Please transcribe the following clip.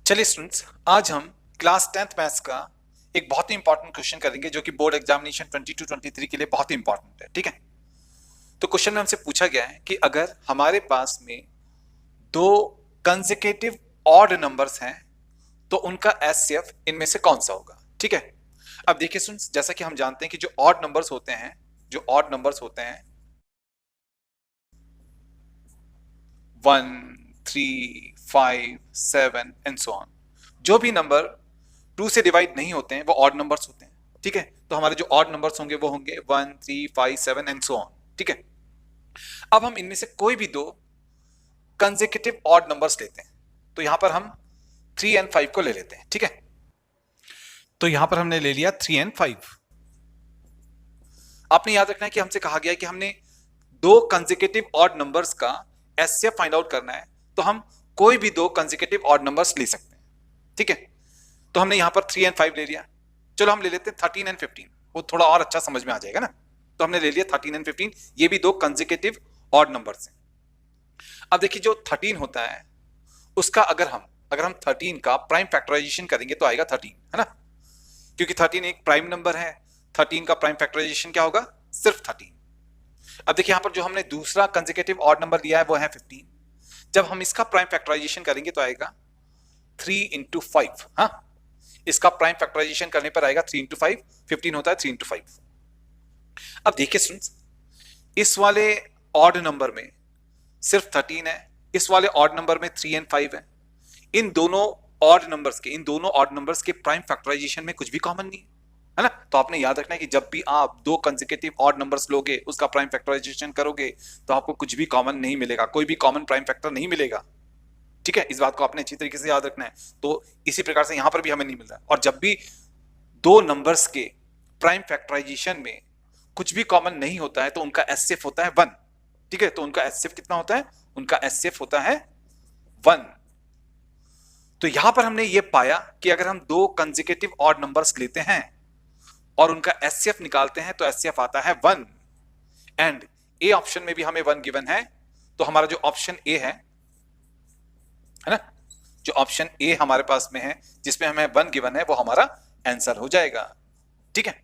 चलिए स्टूडेंट्स, आज हम क्लास 10th मैथ्स का एक बहुत ही इंपॉर्टेंट क्वेश्चन करेंगे जो कि बोर्ड एग्जामिनेशन 22-23 के लिए बहुत ही इंपॉर्टेंट है। ठीक है, तो क्वेश्चन में हमसे पूछा गया है कि अगर हमारे पास में दो कंसेक्यूटिव ऑड नंबर्स हैं तो उनका एचसीएफ इनमें से कौन सा होगा। ठीक है, अब देखिए स्टूडेंट्स, जैसा कि हम जानते हैं कि जो ऑड नंबर्स होते हैं 1, 3, 5, 7 एंड सो ऑन, जो भी नंबर 2 से डिवाइड नहीं होते हैं वो ऑड नंबर्स होते हैं। ठीक है, तो हमारे जो ऑड नंबर्स होंगे वो होंगे 1, 3, 5, 7 एंड सो ऑन। ठीक है, अब हम इनमें से कोई भी दो कंसेक्यूटिव ऑड नंबर्स लेते हैं, तो यहां पर हम 3 एंड 5 को ले लेते हैं। ठीक है, तो यहां पर हमने ले लिया 3 एंड 5। आपने याद रखना है कि हमसे कहा गया है कि हमने दो कंसेक्यूटिव ऑड नंबर्स का एचसीएफ फाइंड आउट करना है, तो हम कोई भी दो कंसेक्यूटिव ऑड नंबर्स ले सकते हैं। ठीक है, तो हमने यहां पर 3 एंड 5 ले लिया। चलो हम ले लेते हैं 13 एंड 15, वो थोड़ा और अच्छा समझ में आ जाएगा ना। तो हमने ले लिया 13 एंड 15, ये भी दो कंसेक्यूटिव ऑड नंबर्स हैं। अब देखिए, जो 13 होता है उसका अगर हम 13 का प्राइम फैक्टराइजेशन करेंगे तो आएगा 13, है ना, क्योंकि 13 एक प्राइम नंबर है। 13 का प्राइम फैक्टराइजेशन क्या होगा? सिर्फ 13। अब देखिए, यहां पर जो हमने दूसरा कंसेक्यूटिव ऑड नंबर लिया है वो है 15। जब हम इसका प्राइम फैक्टराइजेशन करेंगे तो आएगा 3 इंटू 5। हाँ, इसका प्राइम फैक्टराइजेशन करने पर आएगा 3 इंटू 5, 15 होता है 3 इंटू 5। अब देखिए स्टूडेंट्स, इस वाले ऑड नंबर में सिर्फ 13 है, इस वाले ऑड नंबर में 3 एंड 5 है। इन दोनों ऑड नंबर्स के प्राइम फैक्टराइजेशन में कुछ भी कॉमन नहीं है ना। तो आपने याद रखना है कि जब भी आप दो कंसेक्यूटिव ऑड नंबर्स लोगे, उसका प्राइम फैक्टराइजेशन करोगे, तो आपको कुछ भी कॉमन नहीं मिलेगा, कोई भी कॉमन प्राइम फैक्टर नहीं मिलेगा। ठीक है, इस बात को आपने अच्छी तरीके से याद रखना है। तो इसी प्रकार से यहां पर भी हमें नहीं मिल रहा है। और जब भी दो नंबर्स के प्राइम फैक्टराइजेशन में कुछ भी कॉमन नहीं होता है तो उनका एचसीएफ होता है 1। ठीक है, तो उनका एचसीएफ कितना होता है? उनका एचसीएफ होता है 1। तो यहां पर हमने ये पाया कि अगर हम दो कंसेक्यूटिव ऑड नंबर्स लेते हैं और उनका एचसीएफ निकालते हैं तो एचसीएफ आता है 1। एंड ए ऑप्शन में भी हमें 1 गिवन है, तो हमारा जो ऑप्शन ए है ना, जो ऑप्शन ए हमारे पास में है जिसमें हमें 1 गिवन है, वो हमारा आंसर हो जाएगा। ठीक है।